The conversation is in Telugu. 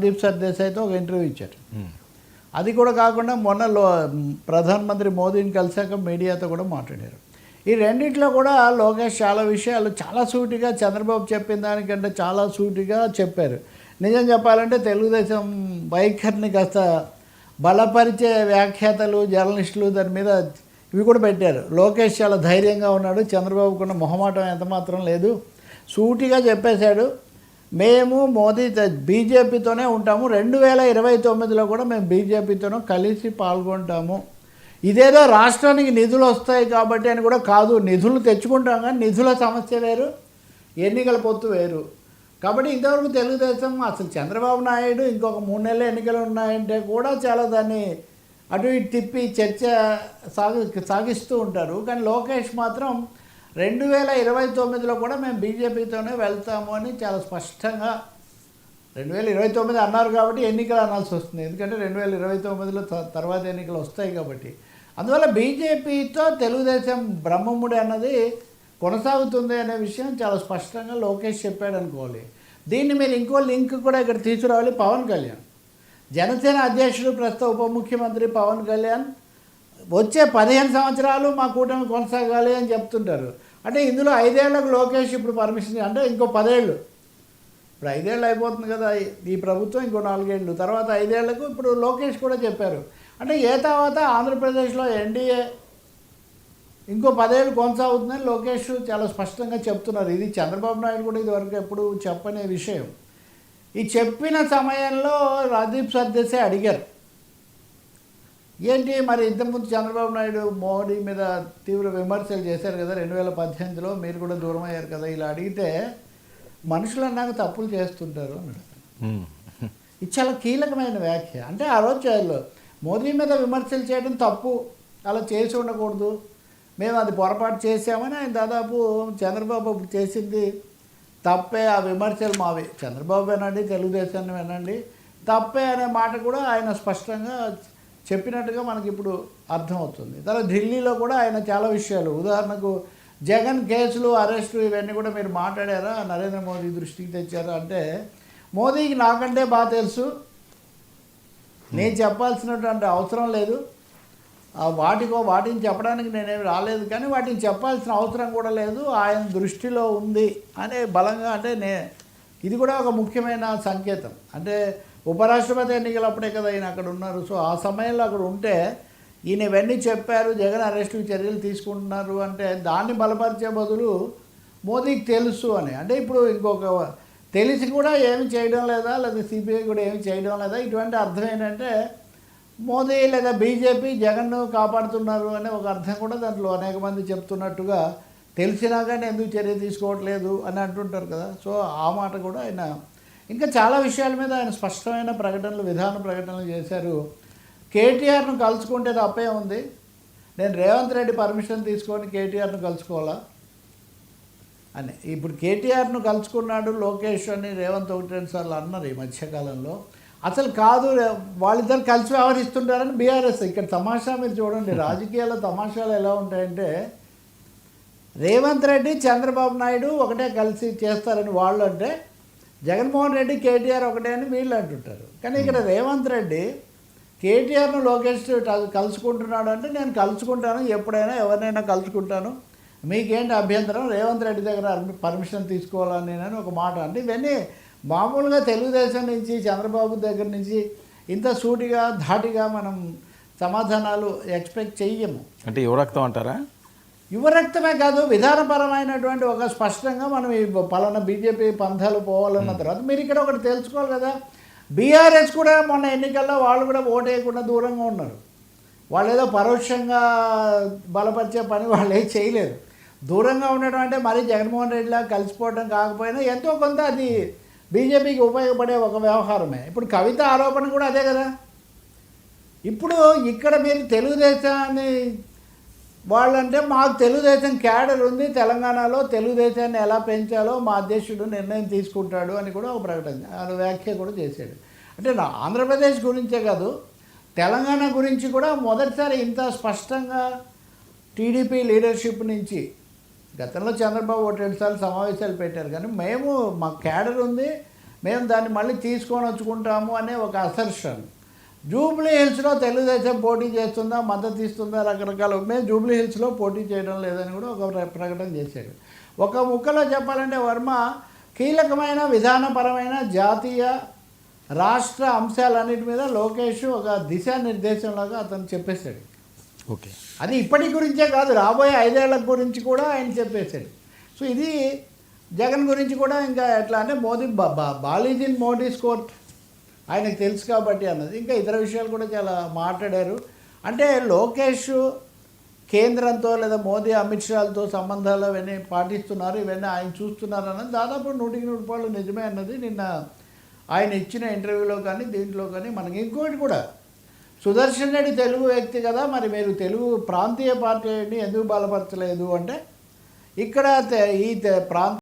దీప్ సర్దేశాయ్తో ఒక ఇంటర్వ్యూ ఇచ్చారు. అది కూడా కాకుండా మొన్న ప్రధానమంత్రి మోదీని కలిసాక మీడియాతో కూడా మాట్లాడారు. ఈ రెండిట్లో కూడా లోకేష్ చాలా విషయాలు చాలా సూటిగా చంద్రబాబు చెప్పిన దానికంటే చాలా సూటిగా చెప్పారు. నిజం చెప్పాలంటే తెలుగుదేశం వైఖరిని కాస్త బలపరిచే వ్యాఖ్యాతలు జర్నలిస్టులు దాని మీద ఇవి కూడా పెట్టారు. లోకేష్ చాలా ధైర్యంగా ఉన్నాడు, చంద్రబాబుకున్న మొహమాటం ఎంతమాత్రం లేదు, సూటిగా చెప్పేశాడు. మేము మోదీ బీజేపీతోనే ఉంటాము, 2029లో కూడా మేము బీజేపీతోనూ కలిసి పాల్గొంటాము. ఇదేదో రాష్ట్రానికి నిధులు వస్తాయి కాబట్టి అని కూడా కాదు, నిధులు తెచ్చుకుంటాం కానీ నిధుల సమస్య వేరు, ఎన్నికల పొత్తు వేరు. కాబట్టి ఇంతవరకు తెలుగుదేశం అసలు చంద్రబాబు నాయుడు ఇంకొక 3 నెలలు ఎన్నికలు ఉన్నాయంటే కూడా చాలా దాన్ని అటు ఇటు తిప్పి చర్చ సాగిస్తూ ఉంటారు. కానీ లోకేష్ మాత్రం 2029లో కూడా మేము బీజేపీతోనే వెళ్తాము అని చాలా స్పష్టంగా 2029 అన్నారు కాబట్టి ఎన్నికలు అనాల్సి వస్తుంది. ఎందుకంటే 2029లో తర్వాత ఎన్నికలు వస్తాయి కాబట్టి. అందువల్ల బీజేపీతో తెలుగుదేశం బ్రహ్మముడి అన్నది కొనసాగుతుంది అనే విషయం చాలా స్పష్టంగా లోకేష్ చెప్పాడు అనుకోవాలి. దీన్ని మీరు ఇంకో లింక్ కూడా ఇక్కడ తీసుకురావాలి. పవన్ కళ్యాణ్, జనసేన అధ్యక్షుడు, ప్రస్తుత ఉప ముఖ్యమంత్రి పవన్ కళ్యాణ్ వచ్చే 15 సంవత్సరాలు మా కూటమి కొనసాగాలి అని చెప్తుంటారు. అంటే ఇందులో 5 ఏళ్లకు లోకేష్ ఇప్పుడు పర్మిషన్, అంటే ఇంకో 10 ఏళ్ళు, ఇప్పుడు 5 ఏళ్ళు అయిపోతుంది కదా ఈ ప్రభుత్వం, ఇంకో 4 ఏళ్ళు తర్వాత 5 ఏళ్లకు ఇప్పుడు లోకేష్ కూడా చెప్పారు. అంటే తర్వాత ఆంధ్రప్రదేశ్లో ఎన్డీఏ ఇంకో 10 ఏళ్ళు కొనసాగుతుందని లోకేష్ చాలా స్పష్టంగా చెప్తున్నారు. ఇది చంద్రబాబు నాయుడు కూడా ఇదివరకు ఎప్పుడు చెప్పనే విషయం. ఈ చెప్పిన సమయంలో రాజదీప్ సర్దేశాయ్ అడిగారు, ఏంటి మరి ఇంతకుముందు చంద్రబాబు నాయుడు మోడీ మీద తీవ్ర విమర్శలు చేశారు కదా 2018లో, మీరు కూడా దూరం అయ్యారు కదా, ఇలా అడిగితే మనుషులు అన్నాక తప్పులు చేస్తుంటారు అన్నాడు. ఇది చాలా కీలకమైన వ్యాఖ్య. అంటే ఆ రోజు మోదీ మీద విమర్శలు చేయడం తప్పు, అలా చేసి ఉండకూడదు, మేము అది పొరపాటు చేసామని ఆయన దాదాపు చంద్రబాబు చేసింది తప్పే, ఆ విమర్శలు మావి, చంద్రబాబు వినండి, తెలుగుదేశాన్ని వినండి, తప్పే అనే మాట కూడా ఆయన స్పష్టంగా చెప్పినట్టుగా మనకి ఇప్పుడు అర్థమవుతుంది. తర్వాత ఢిల్లీలో కూడా ఆయన చాలా విషయాలు, ఉదాహరణకు జగన్ కేసులు, అరెస్టు, ఇవన్నీ కూడా మీరు మాట్లాడారా, నరేంద్ర మోదీ దృష్టికి తెచ్చారా అంటే, మోదీకి నాకంటే బాగా తెలుసు, నేను చెప్పాల్సినటువంటి అవసరం లేదు, వాటిని చెప్పడానికి నేనేమి రాలేదు, కానీ వాటిని చెప్పాల్సిన అవసరం కూడా లేదు, ఆయన దృష్టిలో ఉంది అనే బలంగా, అంటే ఇది కూడా ఒక ముఖ్యమైన సంకేతం. అంటే ఉపరాష్ట్రపతి ఎన్నికలప్పుడే కదా ఈయన అక్కడ ఉన్నారు. సో ఆ సమయంలో అక్కడ ఉంటే ఈయన ఇవన్నీ చెప్పారు, జగన్ అరెస్టుకి చర్యలు తీసుకుంటున్నారు అంటే దాన్ని బలపరిచే బదులు మోదీకి తెలుసు అని, అంటే ఇప్పుడు ఇంకొక తెలిసి కూడా ఏమి చేయడం లేదా, లేదా సిబిఐ కూడా ఏమి చేయడం లేదా, ఇటువంటి అర్థం ఏంటంటే మోదీ లేదా బీజేపీ జగన్ను కాపాడుతున్నారు అనే ఒక అర్థం కూడా దాంట్లో అనేక మంది చెప్తున్నట్టుగా, తెలిసినా కానీ ఎందుకు చర్య తీసుకోవట్లేదు అని అంటుంటారు కదా. సో ఆ మాట కూడా ఆయన, ఇంకా చాలా విషయాల మీద ఆయన స్పష్టమైన ప్రకటనలు, విధాన ప్రకటనలు చేశారు. కేటీఆర్ను కలుసుకుంటే తప్పే ఉంది, నేను రేవంత్ రెడ్డి పర్మిషన్ తీసుకొని కేటీఆర్ను కలుసుకోవాలా అని. ఇప్పుడు కేటీఆర్ను కలుసుకున్నాడు లోకేష్ అని రేవంత్ 1-2 సార్లు అన్నారు ఈ మధ్యకాలంలో. అసలు కాదు, వాళ్ళిద్దరు కలిసి వ్యవహరిస్తుంటారని బీఆర్ఎస్. ఇక్కడ తమాషా మీరు చూడండి, రాజకీయాల తమాషాలు ఎలా ఉంటాయంటే, రేవంత్ రెడ్డి చంద్రబాబు నాయుడు ఒకటే కలిసి చేస్తారని వాళ్ళు అంటే, జగన్మోహన్ రెడ్డి కేటీఆర్ ఒకటే అని వీళ్ళు అంటుంటారు. కానీ ఇక్కడ రేవంత్ రెడ్డి కేటీఆర్ను లోకేష్ కలుసుకుంటున్నాడు అంటే, నేను కలుసుకుంటాను, ఎప్పుడైనా ఎవరినైనా కలుసుకుంటాను, మీకేంటి అభ్యంతరం, రేవంత్ రెడ్డి దగ్గర పర్మిషన్ తీసుకోవాలని నేను ఒక మాట. అంటే ఇవన్నీ మామూలుగా తెలుగుదేశం నుంచి, చంద్రబాబు దగ్గర నుంచి ఇంత సూటిగా ధాటిగా మనం సమాధానాలు ఎక్స్పెక్ట్ చెయ్యము. అంటే యువరక్తం అంటారా? యువరక్తమే కాదు, విధానపరమైనటువంటి ఒక స్పష్టంగా మనం ఈ పలానా బీజేపీ పంథాలు పోవాలన్న తర్వాత మీరు ఇక్కడ ఒకటి తెలుసుకోవాలి కదా, బీఆర్ఎస్ కూడా మొన్న ఎన్నికల్లో వాళ్ళు కూడా ఓటు వేయకుండా దూరంగా ఉన్నారు. వాళ్ళు ఏదో పరోక్షంగా బలపరిచే పని వాళ్ళు ఏం చేయలేదు. దూరంగా ఉండడం అంటే మరీ జగన్మోహన్ రెడ్డిలా కలిసిపోవడం కాకపోయినా ఎంతో కొంత అది బీజేపీకి ఉపయోగపడే ఒక వ్యవహారమే. ఇప్పుడు కవిత ఆరోపణ కూడా అదే కదా. ఇప్పుడు ఇక్కడ మీరు తెలుగుదేశాన్ని వాళ్ళంటే, మాకు తెలుగుదేశం క్యాడర్ ఉంది, తెలంగాణలో తెలుగుదేశాన్ని ఎలా పెంచాలో మా అధ్యక్షుడు నిర్ణయం తీసుకుంటాడు అని కూడా ఒక ప్రకటన, వ్యాఖ్య కూడా చేశాడు. అంటే ఆంధ్రప్రదేశ్ గురించే కాదు, తెలంగాణ గురించి కూడా మొదటిసారి ఇంత స్పష్టంగా టీడీపీ లీడర్షిప్ నుంచి, గతంలో చంద్రబాబు 1-2 సార్లు సమావేశాలు పెట్టారు, కానీ మేము మా క్యాడర్ ఉంది, మేము దాన్ని మళ్ళీ తీసుకొని వచ్చుకుంటాము అనే ఒక అసర్షన్. జూబ్లీ హిల్స్లో తెలుగుదేశం పోటీ చేస్తుందా, మద్దతు ఇస్తుందా, రకరకాల మేము జూబ్లీ హిల్స్లో పోటీ చేయడం లేదని కూడా ఒక ప్రకటన చేశాడు. ఒక ముక్కలో చెప్పాలంటే వర్మ కీలకమైన విధానపరమైన జాతీయ రాష్ట్ర అంశాలన్నిటి మీద లోకేష్ ఒక దిశానిర్దేశంలాగా అతను చెప్పేశాడు. ఓకే, అది ఇప్పటి గురించే కాదు, రాబోయే 5 ఏళ్ల గురించి కూడా ఆయన చెప్పేశాడు. సో ఇది జగన్ గురించి కూడా ఇంకా ఎట్లా అంటే మోదీ బాలీజ్ ఇన్ మోడీస్ కోర్ట్ ఆయనకు తెలుసు కాబట్టి అన్నది. ఇంకా ఇతర విషయాలు కూడా చాలా మాట్లాడారు. అంటే లోకేష్ కేంద్రంతో లేదా మోదీ అమిత్ షాలతో సంబంధాలు అవన్నీ పాటిస్తున్నారు, ఇవన్నీ ఆయన చూస్తున్నారు అన్నది దాదాపు 100% నిజమే అన్నది నిన్న ఆయన ఇచ్చిన ఇంటర్వ్యూలో కానీ దీంట్లో కానీ. మనకి ఇంకోటి కూడా, సుదర్శన్ రెడ్డి తెలుగు వ్యక్తి కదా, మరి మీరు తెలుగు ప్రాంతీయ పార్టీని ఎందుకు బలపరచలేదు అంటే ఇక్కడ ఈ ప్రాంత